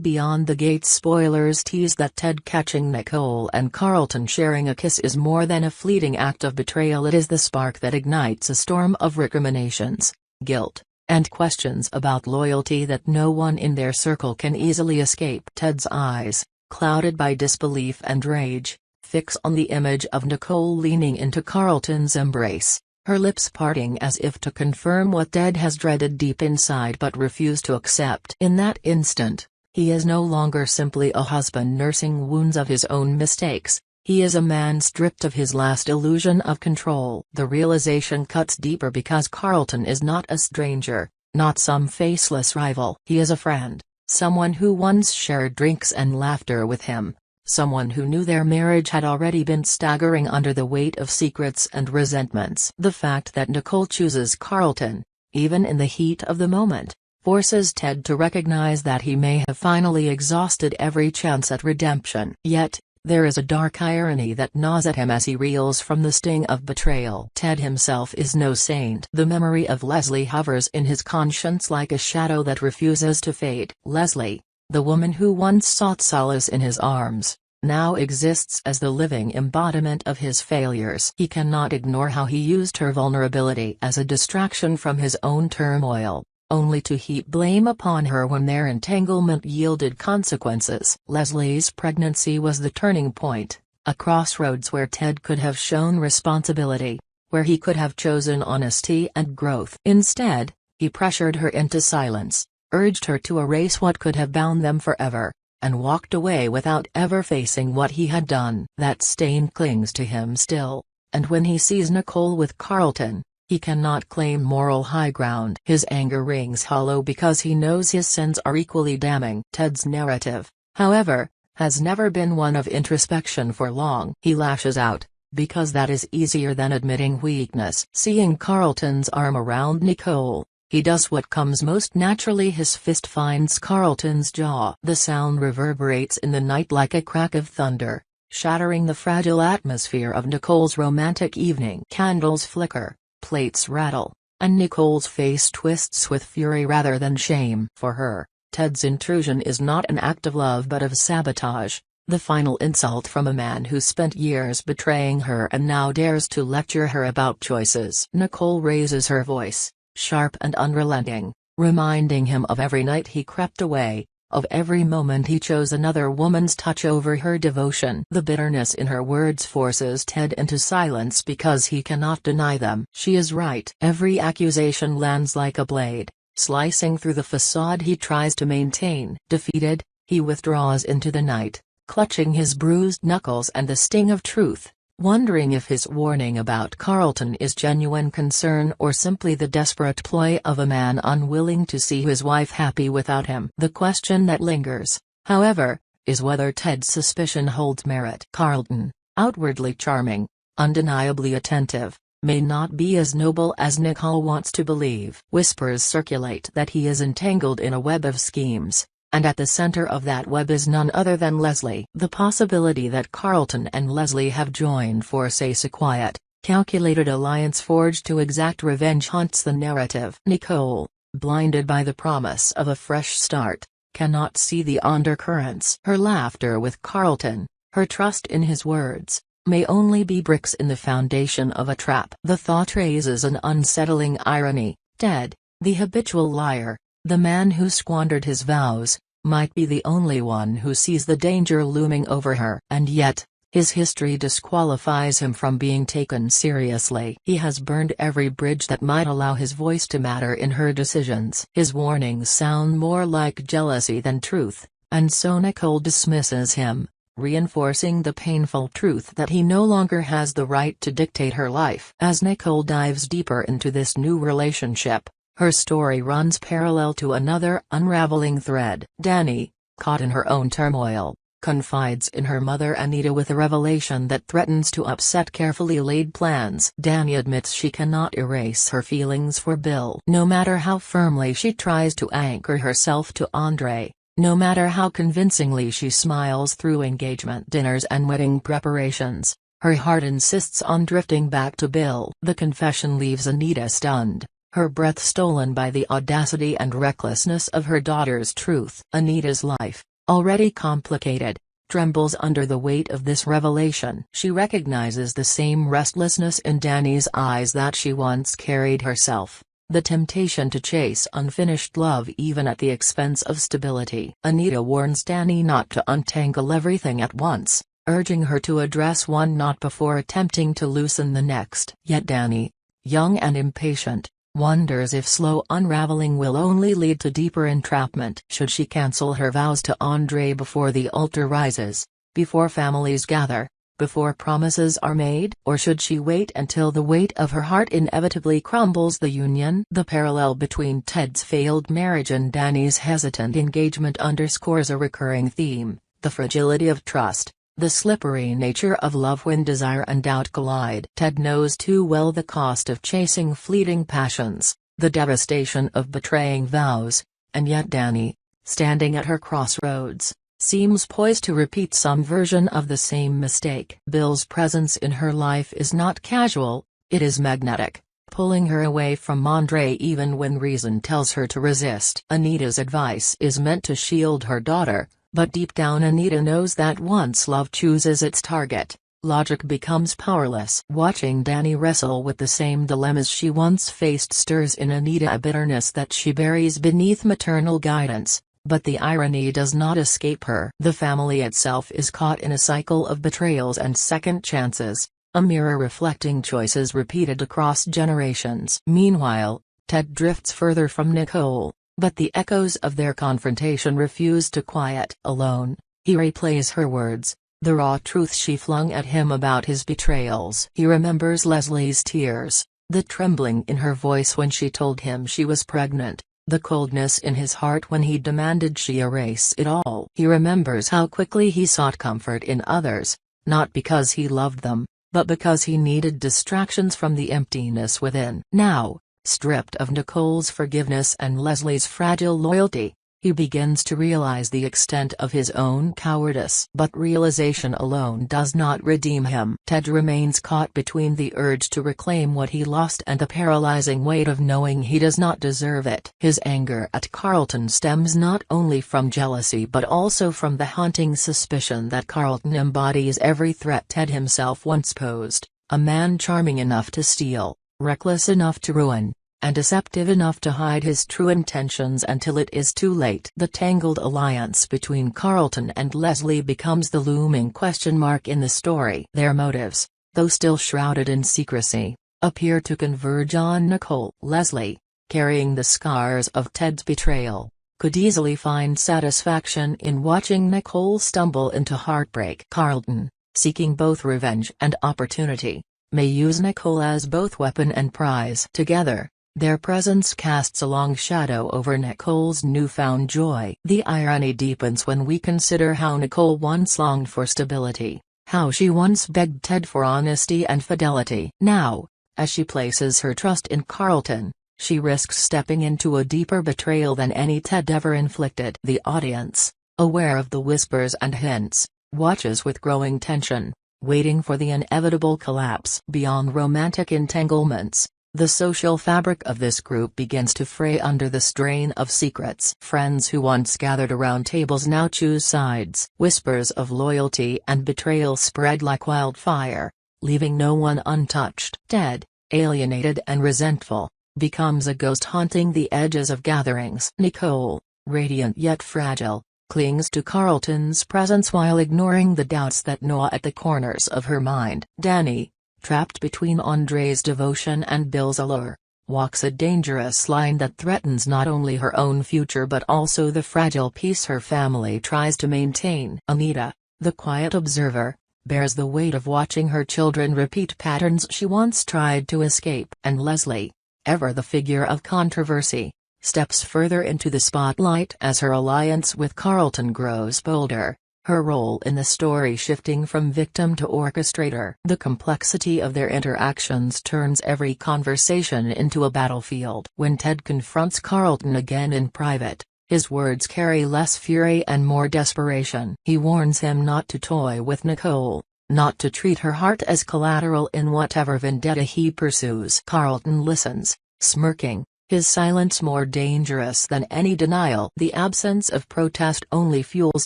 Beyond the Gates spoilers tease that Ted catching Nicole and Carlton sharing a kiss is more than a fleeting act of betrayal. It is the spark that ignites a storm of recriminations, guilt, and questions about loyalty that no one in their circle can easily escape. Ted's eyes, clouded by disbelief and rage, fix on the image of Nicole leaning into Carlton's embrace, her lips parting as if to confirm what Ted has dreaded deep inside but refused to accept. In that instant, he is no longer simply a husband nursing wounds of his own mistakes, he is a man stripped of his last illusion of control. The realization cuts deeper because Carlton is not a stranger, not some faceless rival. He is a friend, someone who once shared drinks and laughter with him, someone who knew their marriage had already been staggering under the weight of secrets and resentments. The fact that Nicole chooses Carlton, even in the heat of the moment, forces Ted to recognize that he may have finally exhausted every chance at redemption. Yet, there is a dark irony that gnaws at him as he reels from the sting of betrayal. Ted himself is no saint. The memory of Leslie hovers in his conscience like a shadow that refuses to fade. Leslie, the woman who once sought solace in his arms, now exists as the living embodiment of his failures. He cannot ignore how he used her vulnerability as a distraction from his own turmoil, only to heap blame upon her when their entanglement yielded consequences. Leslie's pregnancy was the turning point, a crossroads where Ted could have shown responsibility, where he could have chosen honesty and growth. Instead, he pressured her into silence, urged her to erase what could have bound them forever, and walked away without ever facing what he had done. That stain clings to him still, and when he sees Nicole with Carlton, he cannot claim moral high ground. His anger rings hollow because he knows his sins are equally damning. Ted's narrative, however, has never been one of introspection for long. He lashes out, because that is easier than admitting weakness. Seeing Carlton's arm around Nicole, he does what comes most naturally. His fist finds Carlton's jaw. The sound reverberates in the night like a crack of thunder, shattering the fragile atmosphere of Nicole's romantic evening. Candles flicker, plates rattle, and Nicole's face twists with fury rather than shame. For her, Ted's intrusion is not an act of love but of sabotage, the final insult from a man who spent years betraying her and now dares to lecture her about choices. Nicole raises her voice, sharp and unrelenting, reminding him of every night he crept away, of every moment he chose another woman's touch over her devotion. The bitterness in her words forces Ted into silence because he cannot deny them. She is right. Every accusation lands like a blade, slicing through the facade he tries to maintain. Defeated, he withdraws into the night, clutching his bruised knuckles and the sting of truth, wondering if his warning about Carlton is genuine concern or simply the desperate ploy of a man unwilling to see his wife happy without him. The question that lingers, however, is whether Ted's suspicion holds merit. Carlton, outwardly charming, undeniably attentive, may not be as noble as Nicole wants to believe. Whispers circulate that he is entangled in a web of schemes, and at the center of that web is none other than Leslie. The possibility that Carlton and Leslie have joined forces, a quiet, calculated alliance forged to exact revenge, haunts the narrative. Nicole, blinded by the promise of a fresh start, cannot see the undercurrents. Her laughter with Carlton, her trust in his words, may only be bricks in the foundation of a trap. The thought raises an unsettling irony. Ted, the habitual liar, the man who squandered his vows, might be the only one who sees the danger looming over her. And yet, his history disqualifies him from being taken seriously. He has burned every bridge that might allow his voice to matter in her decisions. His warnings sound more like jealousy than truth, and so Nicole dismisses him, reinforcing the painful truth that he no longer has the right to dictate her life. As Nicole dives deeper into this new relationship, her story runs parallel to another unraveling thread. Dani, caught in her own turmoil, confides in her mother Anita with a revelation that threatens to upset carefully laid plans. Dani admits she cannot erase her feelings for Bill. No matter how firmly she tries to anchor herself to Andre, no matter how convincingly she smiles through engagement dinners and wedding preparations, her heart insists on drifting back to Bill. The confession leaves Anita stunned, her breath stolen by the audacity and recklessness of her daughter's truth. Anita's life, already complicated, trembles under the weight of this revelation. She recognizes the same restlessness in Danny's eyes that she once carried herself, the temptation to chase unfinished love even at the expense of stability. Anita warns Danny not to untangle everything at once, urging her to address one knot before attempting to loosen the next. Yet Danny, young and impatient, wonders if slow unraveling will only lead to deeper entrapment. Should she cancel her vows to Andre before the altar rises, before families gather, before promises are made? Or should she wait until the weight of her heart inevitably crumbles the union? The parallel between Ted's failed marriage and Danny's hesitant engagement underscores a recurring theme: the fragility of trust, the slippery nature of love when desire and doubt collide. Ted knows too well the cost of chasing fleeting passions, the devastation of betraying vows, and yet Danny, standing at her crossroads, seems poised to repeat some version of the same mistake. Bill's presence in her life is not casual, it is magnetic, pulling her away from Andre even when reason tells her to resist. Anita's advice is meant to shield her daughter, but deep down Anita knows that once love chooses its target, logic becomes powerless. Watching Danny wrestle with the same dilemmas she once faced stirs in Anita a bitterness that she buries beneath maternal guidance, but the irony does not escape her. The family itself is caught in a cycle of betrayals and second chances, a mirror reflecting choices repeated across generations. Meanwhile, Ted drifts further from Nicole, but the echoes of their confrontation refuse to quiet. Alone, he replays her words, the raw truth she flung at him about his betrayals. He remembers Leslie's tears, the trembling in her voice when she told him she was pregnant, the coldness in his heart when he demanded she erase it all. He remembers how quickly he sought comfort in others, not because he loved them, but because he needed distractions from the emptiness within. Now, stripped of Nicole's forgiveness and Leslie's fragile loyalty, he begins to realize the extent of his own cowardice. But realization alone does not redeem him. Ted remains caught between the urge to reclaim what he lost and the paralyzing weight of knowing he does not deserve it. His anger at Carlton stems not only from jealousy but also from the haunting suspicion that Carlton embodies every threat Ted himself once posed: a man charming enough to steal, reckless enough to ruin, and deceptive enough to hide his true intentions until it is too late. The tangled alliance between Carlton and Leslie becomes the looming question mark in the story. Their motives, though still shrouded in secrecy, appear to converge on Nicole. Leslie, carrying the scars of Ted's betrayal, could easily find satisfaction in watching Nicole stumble into heartbreak. Carlton, seeking both revenge and opportunity, may use Nicole as both weapon and prize. Together, their presence casts a long shadow over Nicole's newfound joy. The irony deepens when we consider how Nicole once longed for stability, how she once begged Ted for honesty and fidelity. Now, as she places her trust in Carlton, she risks stepping into a deeper betrayal than any Ted ever inflicted. The audience, aware of the whispers and hints, watches with growing tension, waiting for the inevitable collapse. Beyond romantic entanglements, the social fabric of this group begins to fray under the strain of secrets. Friends who once gathered around tables now choose sides. Whispers of loyalty and betrayal spread like wildfire, leaving no one untouched. Ted, alienated and resentful, becomes a ghost haunting the edges of gatherings. Nicole, radiant yet fragile, clings to Carlton's presence while ignoring the doubts that gnaw at the corners of her mind. Danny, trapped between Andre's devotion and Bill's allure, walks a dangerous line that threatens not only her own future but also the fragile peace her family tries to maintain. Anita, the quiet observer, bears the weight of watching her children repeat patterns she once tried to escape. And Leslie, ever the figure of controversy, steps further into the spotlight as her alliance with Carlton grows bolder, her role in the story shifting from victim to orchestrator. The complexity of their interactions turns every conversation into a battlefield. When Ted confronts Carlton again in private, his words carry less fury and more desperation. He warns him not to toy with Nicole, not to treat her heart as collateral in whatever vendetta he pursues. Carlton listens, smirking, his silence more dangerous than any denial. The absence of protest only fuels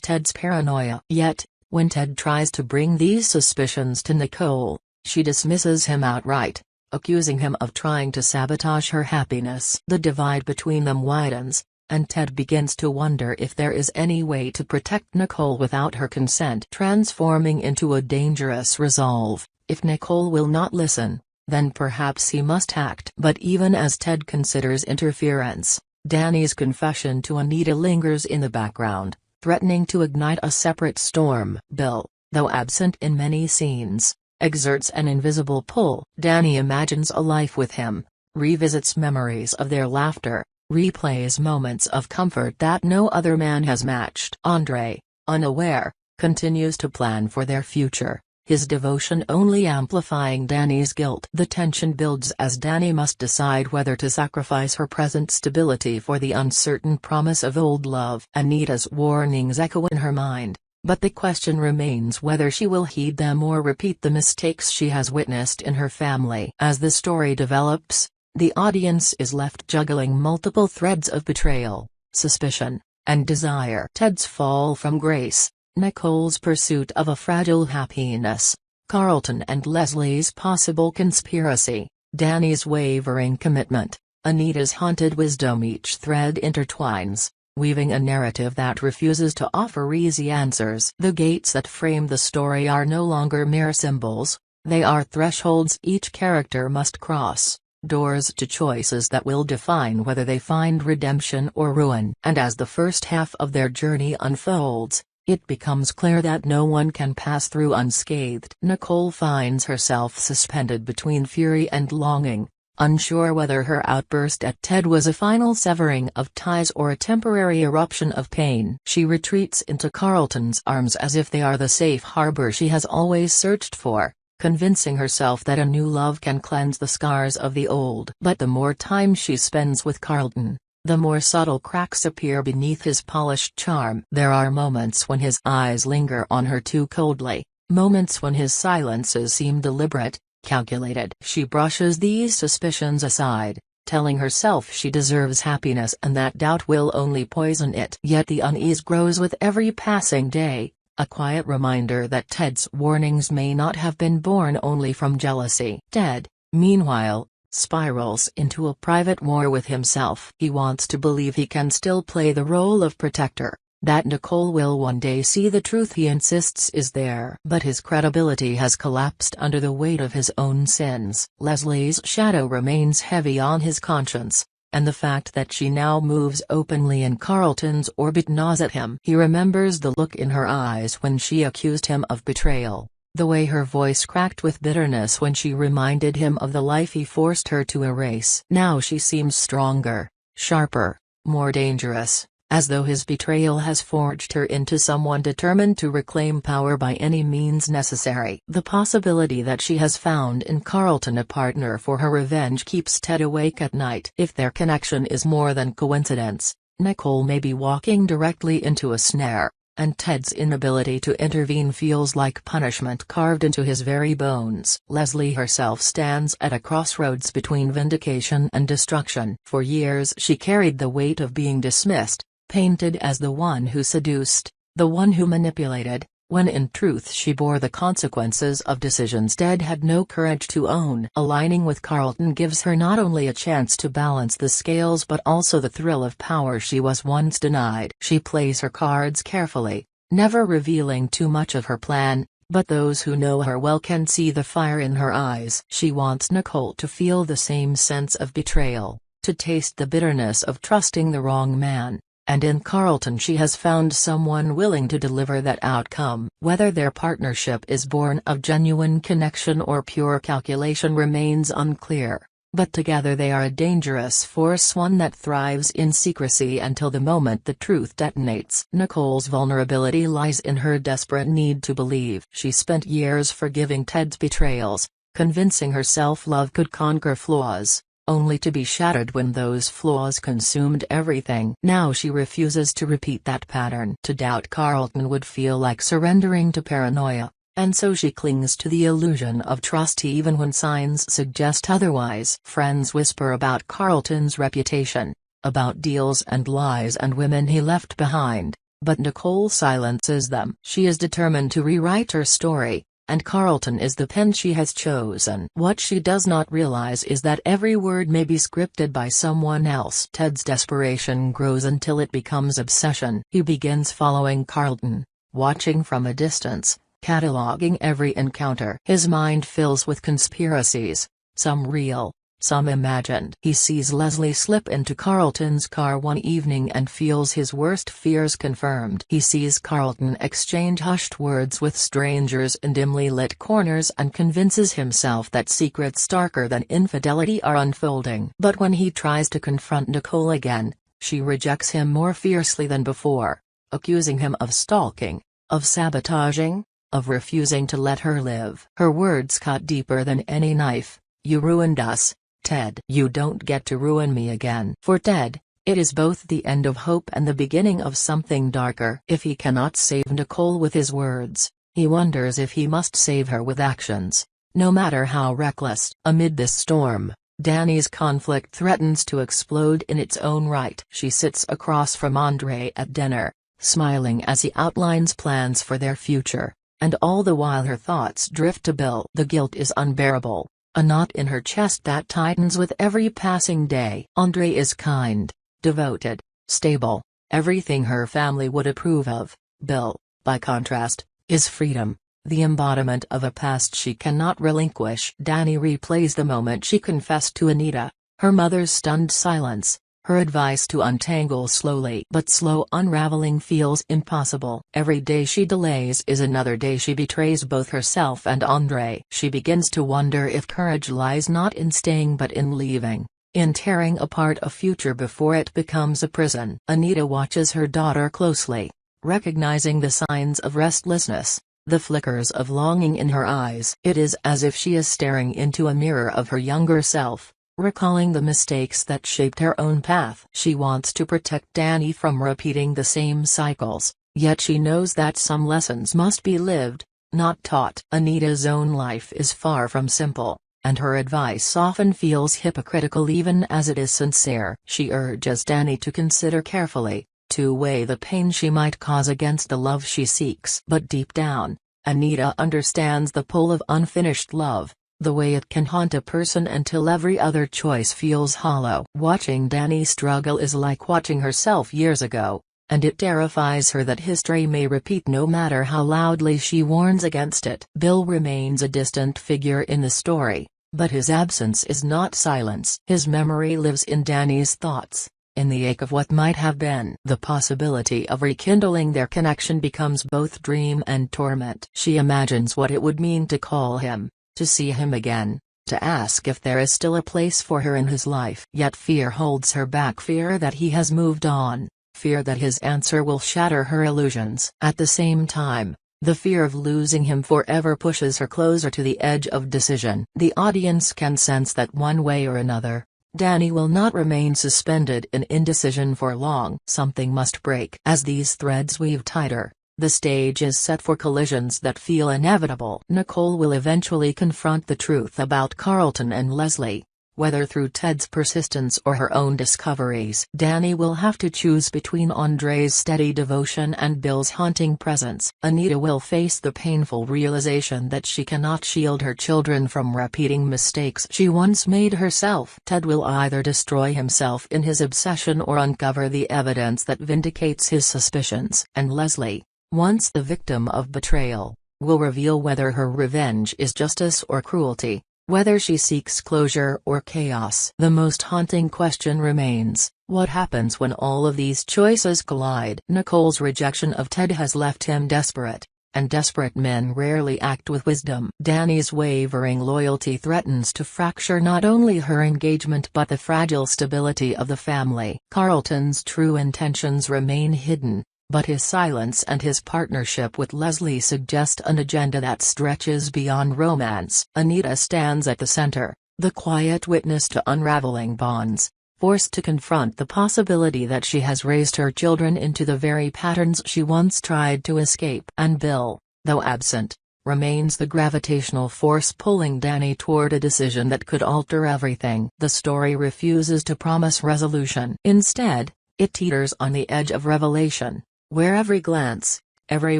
Ted's paranoia. Yet, when Ted tries to bring these suspicions to Nicole, she dismisses him outright, accusing him of trying to sabotage her happiness. The divide between them widens, and Ted begins to wonder if there is any way to protect Nicole without her consent, transforming into a dangerous resolve. If Nicole will not listen, then perhaps he must act. But even as Ted considers interference, Danny's confession to Anita lingers in the background, threatening to ignite a separate storm. Bill, though absent in many scenes, exerts an invisible pull. Danny imagines a life with him, revisits memories of their laughter, replays moments of comfort that no other man has matched. Andre, unaware, continues to plan for their future, his devotion only amplifying Danny's guilt. The tension builds as Danny must decide whether to sacrifice her present stability for the uncertain promise of old love. Anita's warnings echo in her mind, but the question remains whether she will heed them or repeat the mistakes she has witnessed in her family. As the story develops, the audience is left juggling multiple threads of betrayal, suspicion, and desire. Ted's fall from grace, Nicole's pursuit of a fragile happiness, Carlton and Leslie's possible conspiracy, Danny's wavering commitment, Anita's haunted wisdom. Each thread intertwines, weaving a narrative that refuses to offer easy answers. The gates that frame the story are no longer mere symbols, they are thresholds each character must cross, doors to choices that will define whether they find redemption or ruin. And as the first half of their journey unfolds, it becomes clear that no one can pass through unscathed. Nicole finds herself suspended between fury and longing, unsure whether her outburst at Ted was a final severing of ties or a temporary eruption of pain. She retreats into Carlton's arms as if they are the safe harbor she has always searched for, convincing herself that a new love can cleanse the scars of the old. But the more time she spends with Carlton, the more subtle cracks appear beneath his polished charm. There are moments when his eyes linger on her too coldly, moments when his silences seem deliberate, calculated. She brushes these suspicions aside, telling herself she deserves happiness and that doubt will only poison it. Yet the unease grows with every passing day, a quiet reminder that Ted's warnings may not have been born only from jealousy. Ted, meanwhile, spirals into a private war with himself. He wants to believe he can still play the role of protector, that Nicole will one day see the truth he insists is there. But his credibility has collapsed under the weight of his own sins. Leslie's shadow remains heavy on his conscience, and the fact that she now moves openly in Carlton's orbit gnaws at him. He remembers the look in her eyes when she accused him of betrayal, the way her voice cracked with bitterness when she reminded him of the life he forced her to erase. Now she seems stronger, sharper, more dangerous, as though his betrayal has forged her into someone determined to reclaim power by any means necessary. The possibility that she has found in Carlton a partner for her revenge keeps Ted awake at night. If their connection is more than coincidence, Nicole may be walking directly into a snare, and Ted's inability to intervene feels like punishment carved into his very bones. Leslie herself stands at a crossroads between vindication and destruction. For years she carried the weight of being dismissed, painted as the one who seduced, the one who manipulated, when in truth she bore the consequences of decisions Ted had no courage to own. Aligning with Carlton gives her not only a chance to balance the scales but also the thrill of power she was once denied. She plays her cards carefully, never revealing too much of her plan, but those who know her well can see the fire in her eyes. She wants Nicole to feel the same sense of betrayal, to taste the bitterness of trusting the wrong man. And in Carlton she has found someone willing to deliver that outcome. Whether their partnership is born of genuine connection or pure calculation remains unclear, but together they are a dangerous force, one that thrives in secrecy until the moment the truth detonates. Nicole's vulnerability lies in her desperate need to believe. She spent years forgiving Ted's betrayals, convincing herself love could conquer flaws, only to be shattered when those flaws consumed everything. Now she refuses to repeat that pattern. To doubt Carlton would feel like surrendering to paranoia, And so she clings to the illusion of trust even when signs suggest otherwise. Friends whisper about Carlton's reputation, about deals and lies and women he left behind, but Nicole silences them. She is determined to rewrite her story, and Carlton is the pen she has chosen. What she does not realize is that every word may be scripted by someone else. Ted's desperation grows until it becomes obsession. He begins following Carlton, watching from a distance, cataloging every encounter. His mind fills with conspiracies, some real, some imagined. He sees Leslie slip into Carlton's car one evening and feels his worst fears confirmed. He sees Carlton exchange hushed words with strangers in dimly lit corners and convinces himself that secrets darker than infidelity are unfolding. But when he tries to confront Nicole again, she rejects him more fiercely than before, accusing him of stalking, of sabotaging, of refusing to let her live. Her words cut deeper than any knife. "You ruined us, Ted. You don't get to ruin me again." For Ted, it is both the end of hope and the beginning of something darker. If he cannot save Nicole with his words, he wonders if he must save her with actions, no matter how reckless. Amid this storm, Danny's conflict threatens to explode in its own right. She sits across from Andre at dinner, smiling as he outlines plans for their future, and all the while her thoughts drift to Bill. The guilt is unbearable, a knot in her chest that tightens with every passing day. Andre is kind, devoted, stable, everything her family would approve of. Bill, by contrast, is freedom, the embodiment of a past she cannot relinquish. Danny replays the moment she confessed to Anita, her mother's stunned silence, her advice to untangle slowly. But slow unraveling feels impossible. Every day she delays is another day she betrays both herself and Andre. She begins to wonder if courage lies not in staying but in leaving, in tearing apart a future before it becomes a prison. Anita watches her daughter closely, recognizing the signs of restlessness, the flickers of longing in her eyes. It is as if she is staring into a mirror of her younger self, recalling the mistakes that shaped her own path. She wants to protect Danny from repeating the same cycles, yet she knows that some lessons must be lived, not taught. Anita's own life is far from simple, and her advice often feels hypocritical even as it is sincere. She urges Danny to consider carefully, to weigh the pain she might cause against the love she seeks. But deep down, Anita understands the pull of unfinished love, the way it can haunt a person until every other choice feels hollow. Watching Danny struggle is like watching herself years ago, and it terrifies her that history may repeat no matter how loudly she warns against it. Bill remains a distant figure in the story, but his absence is not silence. His memory lives in Danny's thoughts, in the ache of what might have been. The possibility of rekindling their connection becomes both dream and torment. She imagines what it would mean to call him, to see him again, to ask if there is still a place for her in his life. Yet fear holds her back, fear that he has moved on, fear that his answer will shatter her illusions. At the same time, the fear of losing him forever pushes her closer to the edge of decision. The audience can sense that one way or another, Danny will not remain suspended in indecision for long. Something must break. As these threads weave tighter, the stage is set for collisions that feel inevitable. Nicole will eventually confront the truth about Carlton and Leslie, whether through Ted's persistence or her own discoveries. Danny will have to choose between Andre's steady devotion and Bill's haunting presence. Anita will face the painful realization that she cannot shield her children from repeating mistakes she once made herself. Ted will either destroy himself in his obsession or uncover the evidence that vindicates his suspicions. And Leslie, once the victim of betrayal, will reveal whether her revenge is justice or cruelty, whether she seeks closure or chaos. The most haunting question remains, what happens when all of these choices collide? Nicole's rejection of Ted has left him desperate, and desperate men rarely act with wisdom. Danny's wavering loyalty threatens to fracture not only her engagement but the fragile stability of the family. Carlton's true intentions remain hidden, but his silence and his partnership with Leslie suggest an agenda that stretches beyond romance. Anita stands at the center, the quiet witness to unraveling bonds, forced to confront the possibility that she has raised her children into the very patterns she once tried to escape. And Bill, though absent, remains the gravitational force pulling Danny toward a decision that could alter everything. The story refuses to promise resolution. Instead, it teeters on the edge of revelation, where every glance, every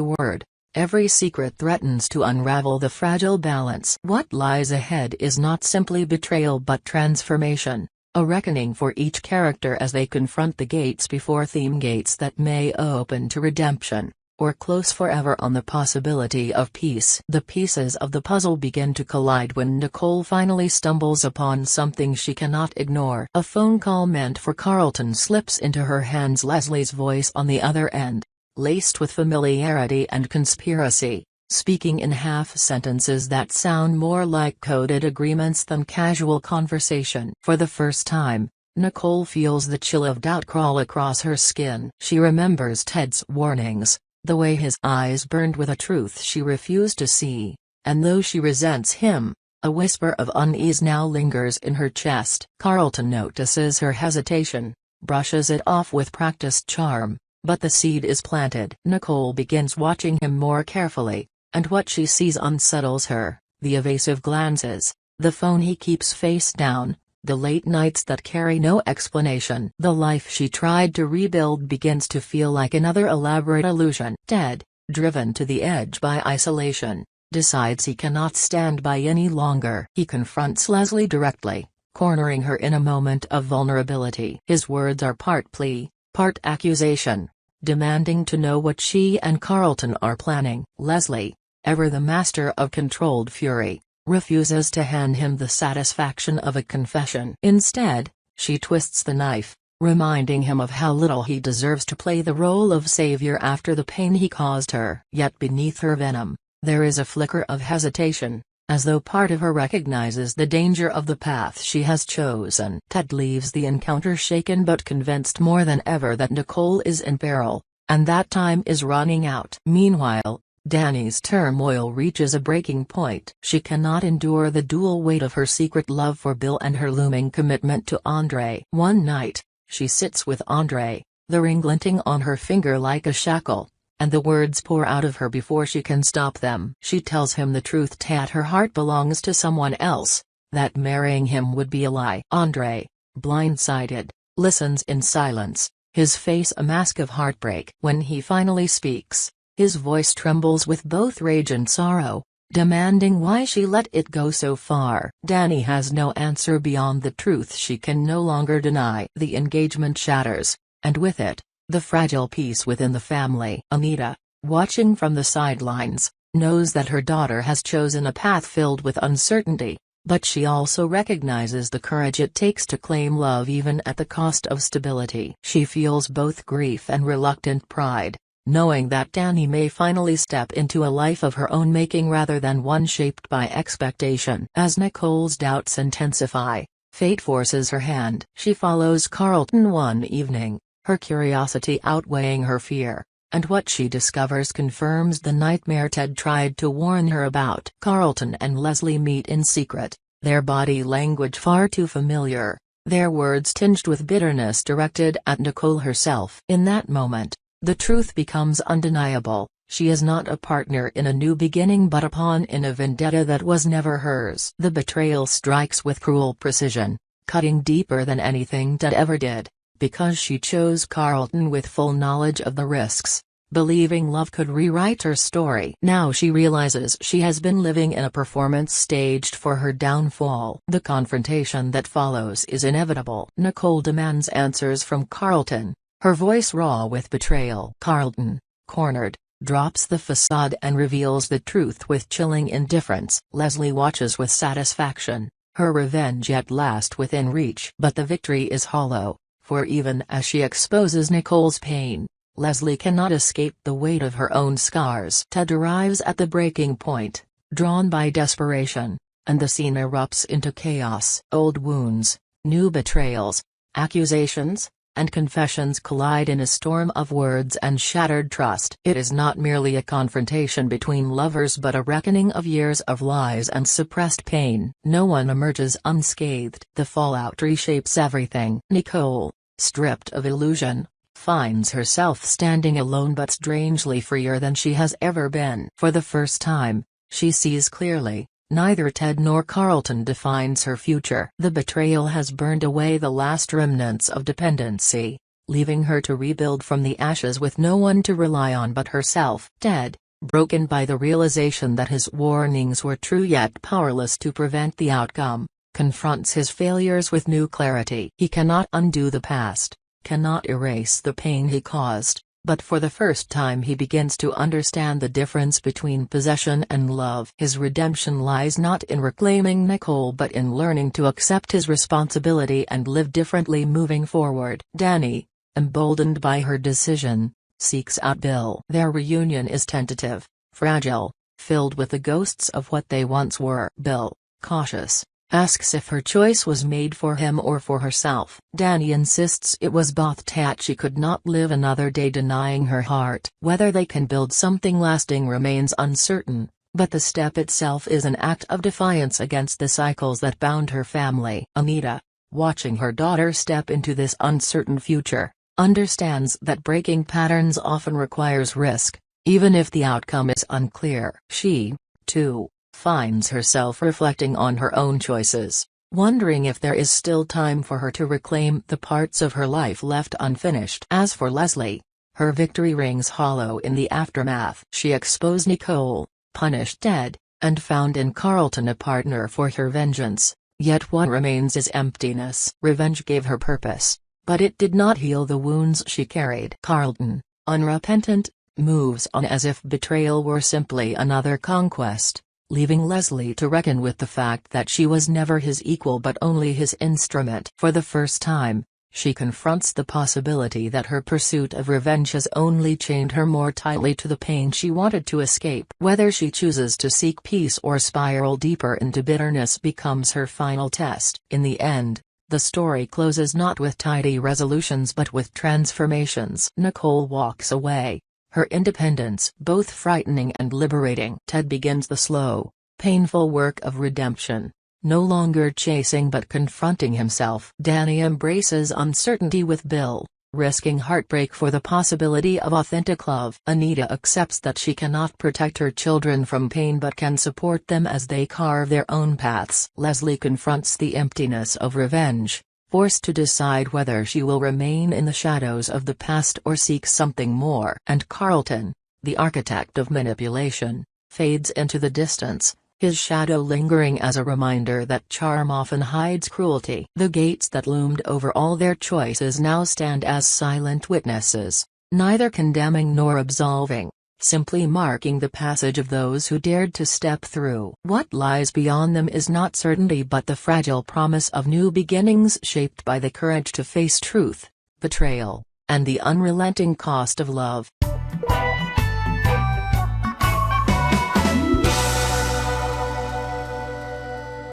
word, every secret threatens to unravel the fragile balance. What lies ahead is not simply betrayal but transformation, a reckoning for each character as they confront the gates before them, gates that may open to redemption, or close forever on the possibility of peace. The pieces of the puzzle begin to collide when Nicole finally stumbles upon something she cannot ignore. A phone call meant for Carlton slips into her hands, Leslie's voice on the other end, laced with familiarity and conspiracy, speaking in half-sentences that sound more like coded agreements than casual conversation. For the first time, Nicole feels the chill of doubt crawl across her skin. She remembers Ted's warnings, the way his eyes burned with a truth she refused to see, and though she resents him, a whisper of unease now lingers in her chest. Carlton notices her hesitation, brushes it off with practiced charm, but the seed is planted. Nicole begins watching him more carefully, and what she sees unsettles her: the evasive glances, the phone he keeps face down, the late nights that carry no explanation. The life she tried to rebuild begins to feel like another elaborate illusion. Ted, driven to the edge by isolation, decides he cannot stand by any longer. He confronts Leslie directly, cornering her in a moment of vulnerability. His words are part plea, part accusation, demanding to know what she and Carlton are planning. Leslie, ever the master of controlled fury, refuses to hand him the satisfaction of a confession. Instead, she twists the knife, reminding him of how little he deserves to play the role of savior after the pain he caused her. Yet beneath her venom, there is a flicker of hesitation, as though part of her recognizes the danger of the path she has chosen. Ted leaves the encounter shaken but convinced more than ever that Nicole is in peril, and that time is running out. Meanwhile, Danny's turmoil reaches a breaking point. She cannot endure the dual weight of her secret love for Bill and her looming commitment to Andre. One night, she sits with Andre, the ring glinting on her finger like a shackle, and the words pour out of her before she can stop them. She tells him the truth: that her heart belongs to someone else, that marrying him would be a lie. Andre, blindsided, listens in silence, his face a mask of heartbreak. When he finally speaks, his voice trembles with both rage and sorrow, demanding why she let it go so far. Danny has no answer beyond the truth she can no longer deny. The engagement shatters, and with it, the fragile peace within the family. Anita, watching from the sidelines, knows that her daughter has chosen a path filled with uncertainty, but she also recognizes the courage it takes to claim love even at the cost of stability. She feels both grief and reluctant pride, knowing that Danny may finally step into a life of her own making rather than one shaped by expectation. As Nicole's doubts intensify, fate forces her hand. She follows Carlton one evening, her curiosity outweighing her fear, and what she discovers confirms the nightmare Ted tried to warn her about. Carlton and Leslie meet in secret, their body language far too familiar, their words tinged with bitterness directed at Nicole herself. In that moment, the truth becomes undeniable: she is not a partner in a new beginning but a pawn in a vendetta that was never hers. The betrayal strikes with cruel precision, cutting deeper than anything Ted ever did, because she chose Carlton with full knowledge of the risks, believing love could rewrite her story. Now she realizes she has been living in a performance staged for her downfall. The confrontation that follows is inevitable. Nicole demands answers from Carlton, her voice raw with betrayal. Carlton, cornered, drops the facade and reveals the truth with chilling indifference. Leslie watches with satisfaction, her revenge at last within reach. But the victory is hollow, for even as she exposes Nicole's pain, Leslie cannot escape the weight of her own scars. Ted arrives at the breaking point, drawn by desperation, and the scene erupts into chaos. Old wounds, new betrayals, accusations, and confessions collide in a storm of words and shattered trust. It is not merely a confrontation between lovers but a reckoning of years of lies and suppressed pain. No one emerges unscathed. The fallout reshapes everything. Nicole, stripped of illusion, finds herself standing alone but strangely freer than she has ever been. For the first time, She sees clearly, neither Ted nor Carlton defines her future. The betrayal has burned away the last remnants of dependency, leaving her to rebuild from the ashes with no one to rely on but herself. Ted, broken by the realization that his warnings were true yet powerless to prevent the outcome, confronts his failures with new clarity. He cannot undo the past, cannot erase the pain he caused, but for the first time he begins to understand the difference between possession and love. His redemption lies not in reclaiming Nicole but in learning to accept his responsibility and live differently moving forward. Danny, emboldened by her decision, seeks out Bill. Their reunion is tentative, fragile, filled with the ghosts of what they once were. Bill, cautious, asks if her choice was made for him or for herself. Danny insists it was both. She could not live another day denying her heart. Whether they can build something lasting remains uncertain, but the step itself is an act of defiance against the cycles that bound her family. Anita, watching her daughter step into this uncertain future, understands that breaking patterns often requires risk, even if the outcome is unclear. She, too, finds herself reflecting on her own choices, wondering if there is still time for her to reclaim the parts of her life left unfinished. As for Leslie, her victory rings hollow in the aftermath. She exposed Nicole, punished Ted, and found in Carlton a partner for her vengeance, yet what remains is emptiness. Revenge gave her purpose, but it did not heal the wounds she carried. Carlton, unrepentant, moves on as if betrayal were simply another conquest, leaving Leslie to reckon with the fact that she was never his equal but only his instrument. For the first time, she confronts the possibility that her pursuit of revenge has only chained her more tightly to the pain she wanted to escape. Whether she chooses to seek peace or spiral deeper into bitterness becomes her final test. In the end, the story closes not with tidy resolutions but with transformations. Nicole walks away, her independence both frightening and liberating. Ted begins the slow, painful work of redemption, no longer chasing but confronting himself. Danny embraces uncertainty with Bill, risking heartbreak for the possibility of authentic love. Anita accepts that she cannot protect her children from pain but can support them as they carve their own paths. Leslie confronts the emptiness of revenge, forced to decide whether she will remain in the shadows of the past or seek something more. And Carlton, the architect of manipulation, fades into the distance, his shadow lingering as a reminder that charm often hides cruelty. The gates that loomed over all their choices now stand as silent witnesses, neither condemning nor absolving, simply marking the passage of those who dared to step through. What lies beyond them is not certainty but the fragile promise of new beginnings shaped by the courage to face truth, betrayal, and the unrelenting cost of love.